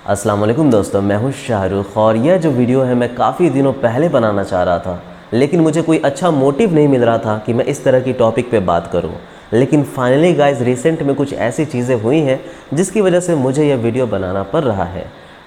अस्सलाम वालेकुम दोस्तों, मैं हूं शाहरुख और यह जो वीडियो है मैं काफ़ी दिनों पहले बनाना चाह रहा था, लेकिन मुझे कोई अच्छा मोटिव नहीं मिल रहा था कि मैं इस तरह की टॉपिक पे बात करूं। लेकिन फाइनली गाइस रिसेंट में कुछ ऐसी चीज़ें हुई हैं जिसकी वजह से मुझे यह वीडियो बनाना पड़ रहा है।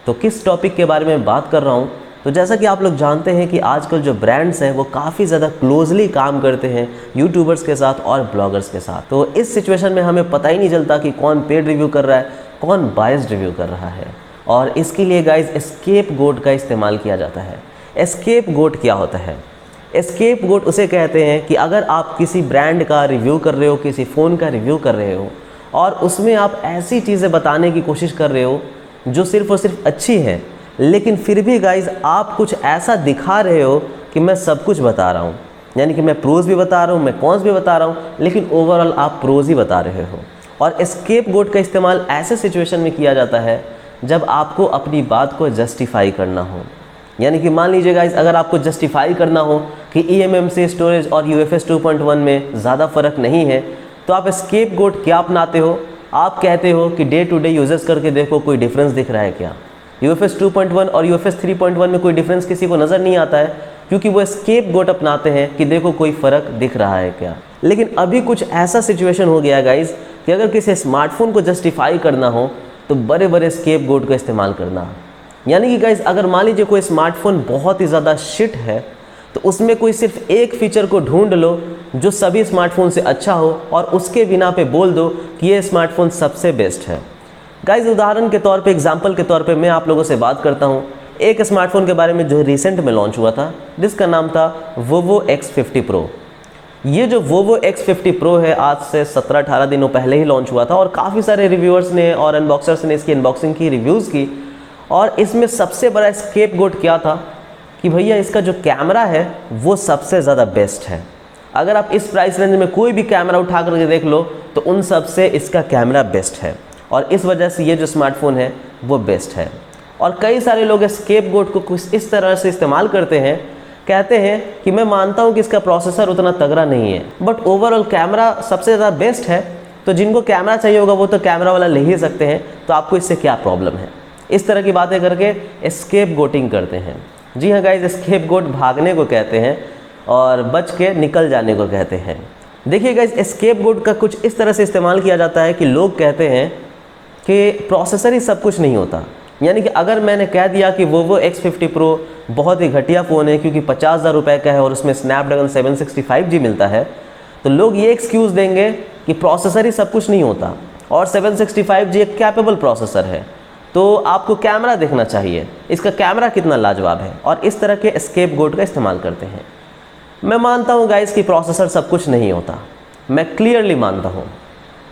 तो किस टॉपिक के बारे में बात कर रहा हूँ, तो जैसा कि आप लोग जानते हैं कि आजकल जो ब्रांड्स हैं वो काफ़ी ज़्यादा क्लोजली काम करते हैं यूट्यूबर्स के साथ और ब्लॉगर्स के साथ। तो इस सिचुएशन में हमें पता ही नहीं चलता कि कौन पेड रिव्यू कर रहा है, कौन बायस्ड रिव्यू कर रहा है। और इसके लिए गाइस एस्केप गोट का इस्तेमाल किया जाता है। एस्केप गोट क्या होता है? एस्केप गोट उसे कहते हैं कि अगर आप किसी ब्रांड का रिव्यू कर रहे हो, किसी फ़ोन का रिव्यू कर रहे हो और उसमें आप ऐसी चीज़ें बताने की कोशिश कर रहे हो जो सिर्फ़ और सिर्फ अच्छी है, लेकिन फिर भी गाइस आप कुछ ऐसा दिखा रहे हो कि मैं सब कुछ बता रहा हूँ, यानी कि मैं प्रोज भी बता रहा हूँ, मैं कॉन्स भी बता रहा हूँ, लेकिन ओवरऑल आप प्रोज ही बता रहे हो। और एस्केप गोट का इस्तेमाल ऐसे सिचुएशन में किया जाता है जब आपको अपनी बात को जस्टिफाई करना हो। यानी कि मान लीजिए गाइस, अगर आपको जस्टिफाई करना हो कि eMMC स्टोरेज और UFS 2.1 में ज़्यादा फ़र्क नहीं है, तो आप एस्केप गोट क्या अपनाते हो? आप कहते हो कि डे टू डे यूजेस करके देखो कोई डिफरेंस दिख रहा है क्या। UFS 2.1 और UFS 3.1 में कोई डिफरेंस किसी को नज़र नहीं आता है, क्योंकि वो एस्केप गोट अपनाते हैं कि देखो कोई फ़र्क दिख रहा है क्या। लेकिन अभी कुछ ऐसा सिचुएशन हो गया है गाइस कि अगर किसी स्मार्टफोन को जस्टिफाई करना हो तो बड़े बड़े स्केप गोट का इस्तेमाल करना। यानी कि गाइस अगर मान लीजिए कोई स्मार्टफोन बहुत ही ज़्यादा शिट है, तो उसमें कोई सिर्फ एक फ़ीचर को ढूंढ लो जो सभी स्मार्टफोन से अच्छा हो और उसके बिना पे बोल दो कि ये स्मार्टफोन सबसे बेस्ट है। गाइस उदाहरण के तौर पे, एग्जांपल के तौर पे मैं आप लोगों से बात करता हूँ एक स्मार्टफोन के बारे में जो रिसेंट में लॉन्च हुआ था, जिसका नाम था Vovo X50 Pro। ये जो Vovo X50 Pro है आज से 17-18 दिनों पहले ही लॉन्च हुआ था और काफ़ी सारे रिव्यूअर्स ने और अनबॉक्सर्स ने इसकी अनबॉक्सिंग की, रिव्यूज़ की। और इसमें सबसे बड़ा स्केप गोट क्या था कि भैया इसका जो कैमरा है वो सबसे ज़्यादा बेस्ट है। अगर आप इस प्राइस रेंज में कोई भी कैमरा उठा करके देख लो तो उन सब से इसका कैमरा बेस्ट है और इस वजह से ये जो स्मार्टफोन है वो बेस्ट है। और कई सारे लोग स्केप गोट को कुछ इस तरह से इस्तेमाल करते हैं, कहते हैं कि मैं मानता हूं कि इसका प्रोसेसर उतना तगड़ा नहीं है, बट ओवरऑल कैमरा सबसे ज़्यादा बेस्ट है, तो जिनको कैमरा चाहिए होगा वो तो कैमरा वाला ले ही सकते हैं, तो आपको इससे क्या प्रॉब्लम है। इस तरह की बातें करके स्केप गोटिंग करते हैं। जी हाँ गाइस, स्केप गोट भागने को कहते हैं और बच के निकल जाने को कहते हैं। देखिए गाइस, स्केप गोट का कुछ इस तरह से इस्तेमाल किया जाता है कि लोग कहते हैं कि प्रोसेसर ही सब कुछ नहीं होता। यानी कि अगर मैंने कह दिया कि Vovo X50 Pro बहुत ही घटिया फ़ोन है क्योंकि 50,000 रुपये का है और उसमें स्नैपड्रैगन 765G मिलता है, तो लोग ये एक्सक्यूज़ देंगे कि प्रोसेसर ही सब कुछ नहीं होता और 765G एक कैपेबल प्रोसेसर है, तो आपको कैमरा देखना चाहिए, इसका कैमरा कितना लाजवाब है, और इस तरह के स्केप गोट का इस्तेमाल करते हैं। मैं मानता हूँ गाइस कि प्रोसेसर सब कुछ नहीं होता, मैं क्लियरली मानता हूँ,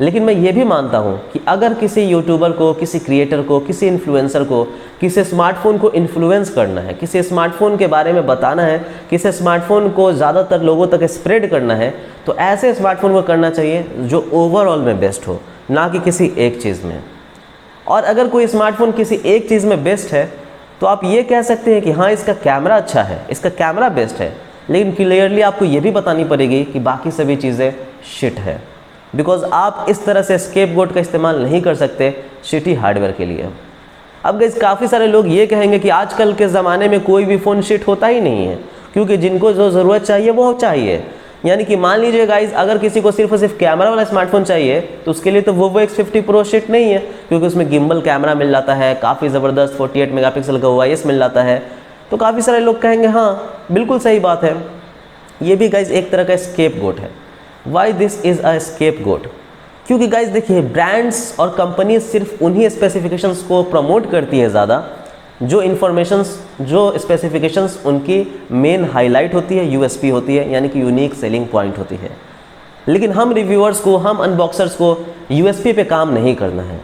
लेकिन मैं ये भी मानता हूँ कि अगर किसी यूट्यूबर को, किसी क्रिएटर को, किसी इन्फ्लुएंसर को किसी स्मार्टफोन को इन्फ्लुएंस करना है, किसी स्मार्टफोन के बारे में बताना है, किसी स्मार्टफोन को ज़्यादातर लोगों तक स्प्रेड करना है, तो ऐसे स्मार्टफोन को करना चाहिए जो ओवरऑल में बेस्ट हो, ना कि किसी एक चीज़ में। और अगर कोई स्मार्टफोन किसी एक चीज़ में बेस्ट है तो आप ये कह सकते हैं कि हाँ इसका कैमरा अच्छा है, इसका कैमरा बेस्ट है, लेकिन क्लियरली आपको ये भी बतानी पड़ेगी कि बाकी सभी चीज़ें शिट है, बिकॉज आप इस तरह से स्केप गोट का इस्तेमाल नहीं कर सकते शिटी हार्डवेयर के लिए। अब गाइस काफ़ी सारे लोग ये कहेंगे कि आजकल के ज़माने में कोई भी फ़ोन शिट होता ही नहीं है, क्योंकि जिनको जो ज़रूरत चाहिए वो चाहिए। यानी कि मान लीजिए गाइस, अगर किसी को सिर्फ और सिर्फ कैमरा वाला स्मार्टफोन चाहिए तो उसके लिए तो Vovo X50 Pro शिट नहीं है, क्योंकि उसमें गिम्बल कैमरा मिल जाता है, काफ़ी ज़बरदस्त 48 मेगापिक्सल का OIS मिल जाता है। तो काफ़ी सारे लोग कहेंगे हाँ बिल्कुल सही बात है, ये भी गाइस एक तरह का स्केप गोट है। Why this is a scapegoat? क्योंकि गाइस देखिए, ब्रांड्स और कंपनीज सिर्फ उन्हीं स्पेसिफिकेशंस को प्रमोट करती है ज़्यादा जो इन्फॉर्मेशंस, जो स्पेसिफिकेशंस उनकी मेन हाईलाइट होती है, USP होती है, यानी कि यूनिक सेलिंग पॉइंट होती है। लेकिन हम रिव्यूअर्स को, हम अनबॉक्सर्स को USP पे काम नहीं करना है।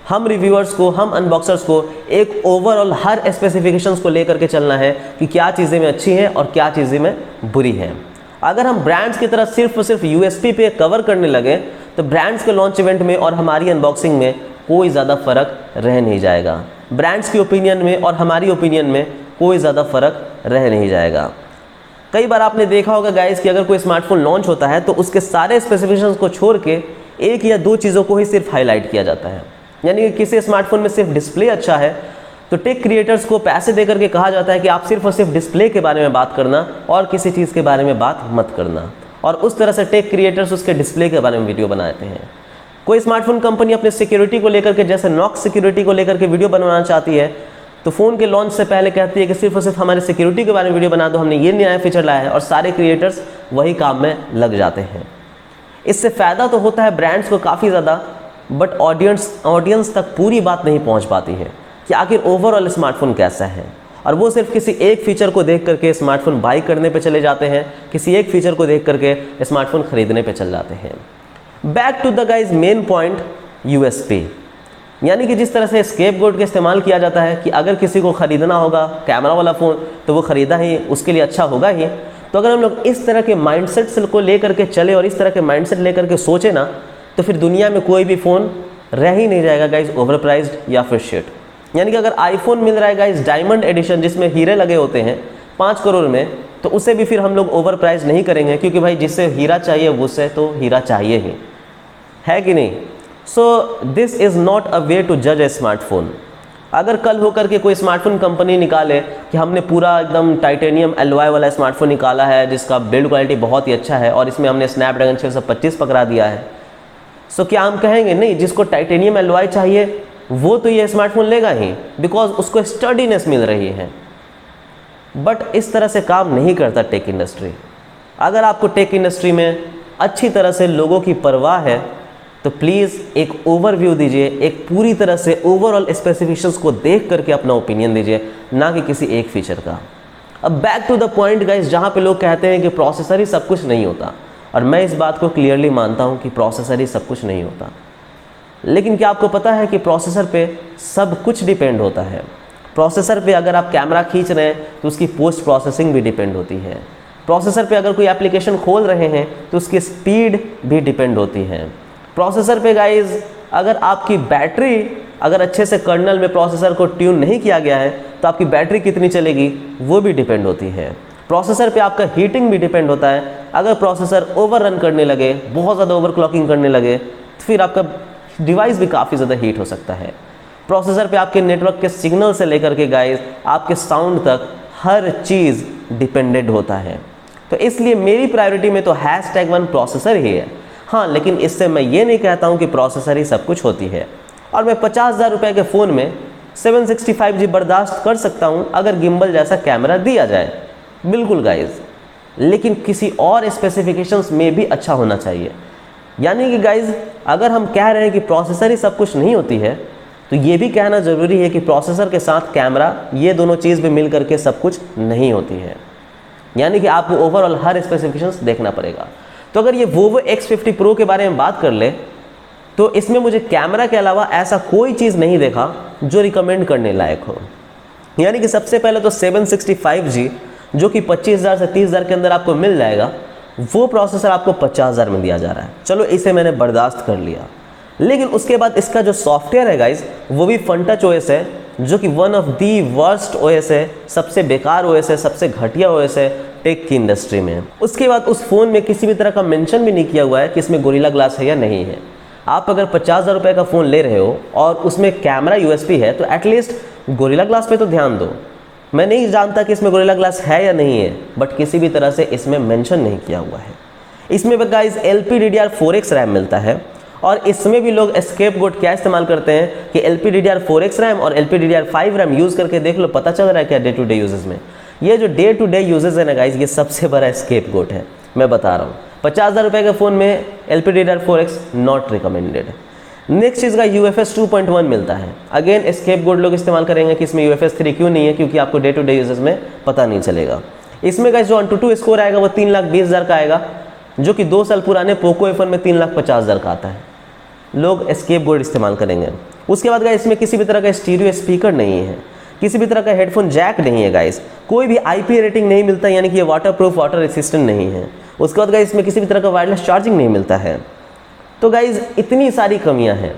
हम रिव्यूअर्स को, हम अनबॉक्सर्स को एक ओवरऑल हर स्पेसिफिकेशंस को लेकर के चलना है कि क्या चीज़ें में अच्छी हैं और क्या चीज़ें में बुरी हैं। अगर हम ब्रांड्स की तरह सिर्फ और सिर्फ USP पे कवर करने लगे तो ब्रांड्स के लॉन्च इवेंट में और हमारी अनबॉक्सिंग में कोई ज़्यादा फ़र्क रह नहीं जाएगा। ब्रांड्स की ओपिनियन में और हमारी ओपिनियन में कोई ज़्यादा फ़र्क रह नहीं जाएगा। कई बार आपने देखा होगा गाइस कि अगर कोई स्मार्टफोन लॉन्च होता है तो उसके सारे स्पेसिफिकेशंस को छोड़ के एक या दो चीज़ों को ही सिर्फ हाईलाइट किया जाता है। यानी कि किसी स्मार्टफोन में सिर्फ डिस्प्ले अच्छा है तो टेक क्रिएटर्स को पैसे दे करके कहा जाता है कि आप सिर्फ और सिर्फ डिस्प्ले के बारे में बात करना और किसी चीज़ के बारे में बात मत करना, और उस तरह से टेक क्रिएटर्स उसके डिस्प्ले के बारे में वीडियो बनाते हैं। कोई स्मार्टफोन कंपनी अपने सिक्योरिटी को लेकर के, जैसे नॉक्स सिक्योरिटी को लेकर के वीडियो बनवाना चाहती है, तो फ़ोन के लॉन्च से पहले कहती है कि सिर्फ और सिर्फ हमारे सिक्योरिटी के बारे में वीडियो बना दो, हमने ये नया फीचर लाया है, और सारे क्रिएटर्स वही काम में लग जाते हैं। इससे फ़ायदा तो होता है ब्रांड्स को काफ़ी ज़्यादा, बट ऑडियंस तक पूरी बात नहीं पहुंच पाती है कि आखिर ओवरऑल स्मार्टफोन कैसा है, और वो सिर्फ किसी एक फीचर को देख करके स्मार्टफोन बाई करने पे चले जाते हैं, किसी एक फीचर को देख करके स्मार्टफोन खरीदने पे चल जाते हैं। Back to the guys main point, USP, यानी कि जिस तरह से स्केपगोट का इस्तेमाल किया जाता है कि अगर किसी को ख़रीदना होगा कैमरा वाला फ़ोन तो वो ख़रीदा ही, उसके लिए अच्छा होगा ही। तो अगर हम लोग इस तरह के माइंडसेट को लेकर के चले और इस तरह के माइंडसेट लेकर के सोचे ना, तो फिर दुनिया में कोई भी फ़ोन रह ही नहीं जाएगा गाइज ओवर प्राइज्ड या फिर शिट। यानी कि अगर आईफोन मिल रहा है गाइज डायमंड एडिशन जिसमें हीरे लगे होते हैं 5 करोड़ में, तो उसे भी फिर हम लोग ओवर प्राइज नहीं करेंगे, क्योंकि भाई जिससे हीरा चाहिए उससे तो हीरा चाहिए ही, है कि नहीं। So this is not a way to जज ए स्मार्टफोन। अगर कल होकर के कोई स्मार्टफोन कंपनी निकाले कि हमने पूरा एकदम टाइटेनियम एलॉय वाला स्मार्टफोन निकाला है जिसका बिल्ड क्वालिटी बहुत ही अच्छा है और इसमें हमने स्नैपड्रैगन 625 पकड़ा दिया है, सो क्या हम कहेंगे नहीं जिसको टाइटेनियम एलॉय चाहिए वो तो ये स्मार्टफोन लेगा ही, बिकॉज उसको स्टडीनेस मिल रही है। बट इस तरह से काम नहीं करता टेक इंडस्ट्री। अगर आपको टेक इंडस्ट्री में अच्छी तरह से लोगों की परवाह है तो प्लीज़ एक ओवरव्यू दीजिए, एक पूरी तरह से ओवरऑल स्पेसिफिकेशंस को देख करके अपना ओपिनियन दीजिए, ना कि किसी एक फीचर का। अब back to the point guys, जहाँ पे लोग कहते हैं कि प्रोसेसर ही सब कुछ नहीं होता, और मैं इस बात को क्लियरली मानता हूँ कि प्रोसेसर ही सब कुछ नहीं होता। लेकिन क्या आपको पता है कि प्रोसेसर पे सब कुछ डिपेंड होता है। प्रोसेसर पे अगर आप कैमरा खींच रहे हैं तो उसकी पोस्ट प्रोसेसिंग भी डिपेंड होती है। प्रोसेसर पे अगर कोई एप्लीकेशन खोल रहे हैं तो उसकी स्पीड भी डिपेंड होती है। प्रोसेसर पे गाइज अगर आपकी बैटरी, अगर अच्छे से कर्नल में प्रोसेसर को ट्यून नहीं किया गया है तो आपकी बैटरी कितनी चलेगी वो भी डिपेंड होती है। प्रोसेसर पे आपका हीटिंग भी डिपेंड होता है। अगर प्रोसेसर ओवर रन करने लगे, बहुत ज़्यादा ओवरक्लॉकिंग करने लगे, तो फिर आपका डिवाइस भी काफ़ी ज़्यादा हीट हो सकता है। प्रोसेसर पे आपके नेटवर्क के सिग्नल से लेकर के गाइस आपके साउंड तक हर चीज़ डिपेंडेंट होता है। तो इसलिए मेरी प्रायोरिटी में तो #1 प्रोसेसर ही है। हाँ, लेकिन इससे मैं ये नहीं कहता हूँ कि प्रोसेसर ही सब कुछ होती है। और मैं 50,000 रुपये के फ़ोन में 765G बर्दाश्त कर सकता हूँ अगर गिम्बल जैसा कैमरा दिया जाए, बिल्कुल गाइज, लेकिन किसी और स्पेसिफिकेशंस में भी अच्छा होना चाहिए। यानी कि गाइज अगर हम कह रहे हैं कि प्रोसेसर ही सब कुछ नहीं होती है तो ये भी कहना ज़रूरी है कि प्रोसेसर के साथ कैमरा, ये दोनों चीज़ भी मिल करके सब कुछ नहीं होती है। यानी कि आपको ओवरऑल हर स्पेसिफिकेशंस देखना पड़ेगा। तो अगर ये Vivo X50 Pro के बारे में बात कर ले तो इसमें मुझे कैमरा के अलावा ऐसा कोई चीज़ नहीं देखा जो रिकमेंड करने लायक हो। यानी कि सबसे पहले तो 765G जो कि 25,000 से 30,000 के अंदर आपको मिल जाएगा, वो प्रोसेसर आपको 50,000 में दिया जा रहा है। चलो इसे मैंने बर्दाश्त कर लिया। लेकिन उसके बाद इसका जो सॉफ्टवेयर है गाइज वो भी फंटच ओएस है, जो कि one of the worst OS है, सबसे बेकार ओएस है, सबसे घटिया ओएस है टेक की इंडस्ट्री में। उसके बाद उस फ़ोन में किसी भी तरह का मेंशन भी नहीं किया हुआ है कि इसमें गोरिल्ला ग्लास है या नहीं है। आप अगर 50,000 रुपये का फ़ोन ले रहे हो और उसमें कैमरा यूएसबी है तो एटलीस्ट गोरिल्ला ग्लास पे तो ध्यान दो। मैं नहीं जानता कि इसमें गोरिल्ला ग्लास है या नहीं है, बट किसी भी तरह से इसमें मेंशन नहीं किया हुआ है। इसमें गाइस LPDDR4X रैम मिलता है, और इसमें भी लोग स्केपगोट क्या इस्तेमाल करते हैं कि LPDDR4X रैम और LPDDR5 रैम यूज़ करके देख लो, पता चल रहा है क्या डे टू डे यूजेस में। ये जो डे टू डे यूजेस है ना गाइस, ये सबसे बड़ा स्केपगोट है, मैं बता रहा हूँ। 50,000 रुपये के फ़ोन में LPDDR4X नॉट रिकमेंडेड। नेक्स्ट चीज़ का UFS 2.1 मिलता है। अगेन स्केपगोट लोग इस्तेमाल करेंगे कि इसमें UFS 3 क्यों नहीं है, क्योंकि आपको डे टू डे यूजेस में पता नहीं चलेगा। इसमें गाइस जो AnTuTu स्कोर आएगा वो 3,20,000 का आएगा, जो कि 2 साल पुराने पोको F1 में 3,50,000 का आता है। लोग स्केपगोट इस्तेमाल करेंगे। उसके बाद गाइस इसमें किसी भी तरह का स्टीरियो स्पीकर नहीं है, किसी भी तरह का हेडफोन जैक नहीं है गाइस, कोई भी IP रेटिंग नहीं मिलता, यानी कि ये वाटरप्रूफ, वाटर रेसिस्टेंट नहीं है। उसके बाद गाइस इसमें किसी भी तरह का वायरलेस चार्जिंग नहीं मिलता है। तो गाइस इतनी सारी कमियां हैं।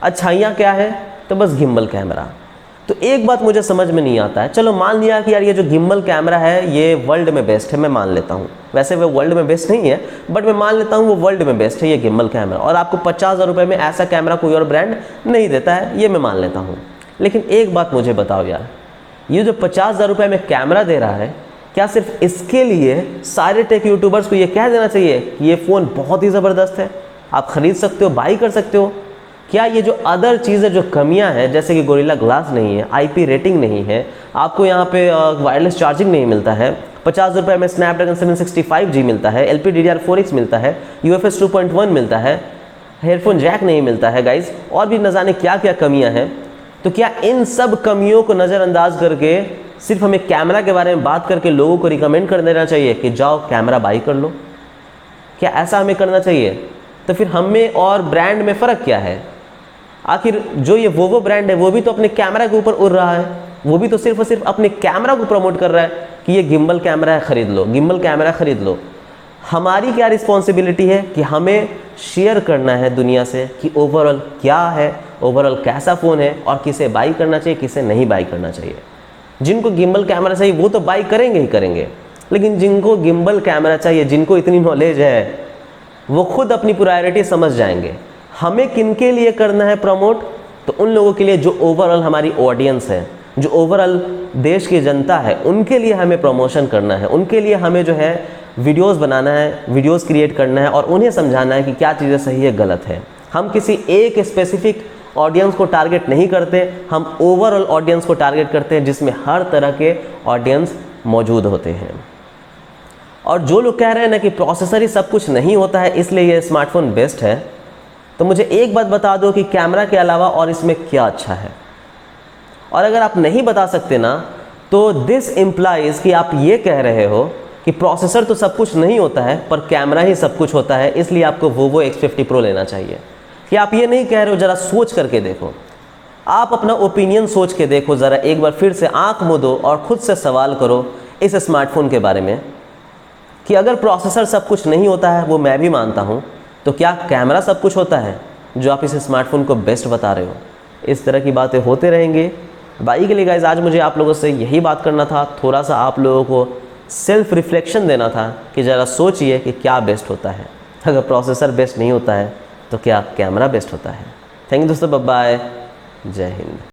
अच्छाइयाँ क्या है, तो बस गिम्बल कैमरा। तो एक बात मुझे समझ में नहीं आता है, चलो मान लिया कि यार ये जो गिम्बल कैमरा है ये वर्ल्ड में बेस्ट है, मैं मान लेता हूँ। वैसे वो वर्ल्ड में बेस्ट नहीं है, बट मैं मान लेता हूँ वो वर्ल्ड में बेस्ट है ये गिम्बल कैमरा, और आपको 50,000 रुपये में ऐसा कैमरा कोई और ब्रांड नहीं देता है, ये मैं मान लेता हूँ। लेकिन एक बात मुझे बताओ यार, ये जो 50,000 रुपये में कैमरा दे रहा है, क्या सिर्फ इसके लिए सारे टेक यूट्यूबर्स को ये कह देना चाहिए कि ये फ़ोन बहुत ही ज़बरदस्त है, आप ख़रीद सकते हो, बाई कर सकते हो? क्या ये जो अदर चीज़ें, जो कमियां हैं, जैसे कि गोरिल्ला ग्लास नहीं है, IP रेटिंग नहीं है, आपको यहाँ पे वायरलेस चार्जिंग नहीं मिलता है, 50 रुपये में स्नैपड्रैगन 765G मिलता है, LPDDR4X मिलता है, UFS 2.1 मिलता है, हेडफोन जैक नहीं मिलता है गाइज, और भी न जाने क्या क्या कमियाँ हैं, तो क्या इन सब कमियों को नज़रअंदाज करके सिर्फ हमें कैमरा के बारे में बात करके लोगों को रिकमेंड कर देना चाहिए कि जाओ कैमरा बाई कर लो? क्या ऐसा हमें करना चाहिए? तो फिर हमें और ब्रांड में फ़र्क क्या है? आखिर जो ये वोवो ब्रांड है वो भी तो अपने कैमरा के ऊपर उड़ रहा है, वो भी तो सिर्फ और सिर्फ अपने कैमरा को प्रमोट कर रहा है कि ये गिम्बल कैमरा है, ख़रीद लो, गिम्बल कैमरा ख़रीद लो। हमारी क्या रिस्पॉन्सिबिलिटी है कि हमें शेयर करना है दुनिया से कि ओवरऑल क्या है, ओवरऑल कैसा फ़ोन है, और किसे बाई करना चाहिए, किसे नहीं बाई करना चाहिए। जिनको गिम्बल कैमरा चाहिए वो तो बाई करेंगे ही करेंगे, लेकिन जिनको गिम्बल कैमरा चाहिए, जिनको इतनी नॉलेज है, वो खुद अपनी प्रायोरिटी समझ जाएंगे। हमें किनके लिए करना है प्रमोट? तो उन लोगों के लिए जो ओवरऑल हमारी ऑडियंस है, जो ओवरऑल देश की जनता है, उनके लिए हमें प्रमोशन करना है, उनके लिए हमें जो है वीडियोस बनाना है, वीडियोस क्रिएट करना है, और उन्हें समझाना है कि क्या चीज़ें सही है, गलत है। हम किसी एक स्पेसिफिक ऑडियंस को टारगेट नहीं करते, हम ओवरऑल ऑडियंस को टारगेट करते हैं, जिसमें हर तरह के ऑडियंस मौजूद होते हैं। और जो लोग कह रहे हैं ना कि प्रोसेसर ही सब कुछ नहीं होता है इसलिए ये स्मार्टफोन बेस्ट है, तो मुझे एक बात बता दो कि कैमरा के अलावा और इसमें क्या अच्छा है। और अगर आप नहीं बता सकते ना, तो दिस इम्प्लाइज कि आप ये कह रहे हो कि प्रोसेसर तो सब कुछ नहीं होता है पर कैमरा ही सब कुछ होता है, इसलिए आपको Vovo X50 Pro लेना चाहिए। कि आप ये नहीं कह रहे हो, ज़रा सोच करके देखो, आप अपना ओपिनियन सोच के देखो, ज़रा एक बार फिर से आंख मूंदो और ख़ुद से सवाल करो इस स्मार्टफोन के बारे में कि अगर प्रोसेसर सब कुछ नहीं होता है, वो मैं भी मानता हूँ, तो क्या कैमरा सब कुछ होता है जो आप इस स्मार्टफोन को बेस्ट बता रहे हो? इस तरह की बातें होते रहेंगे। बाई के लिए गाइज आज मुझे आप लोगों से यही बात करना था, थोड़ा सा आप लोगों को सेल्फ रिफ्लेक्शन देना था कि ज़रा सोचिए कि क्या बेस्ट होता है। अगर प्रोसेसर बेस्ट नहीं होता है तो क्या कैमरा बेस्ट होता है? थैंक यू दोस्तों, बाय बाय, जय हिंद।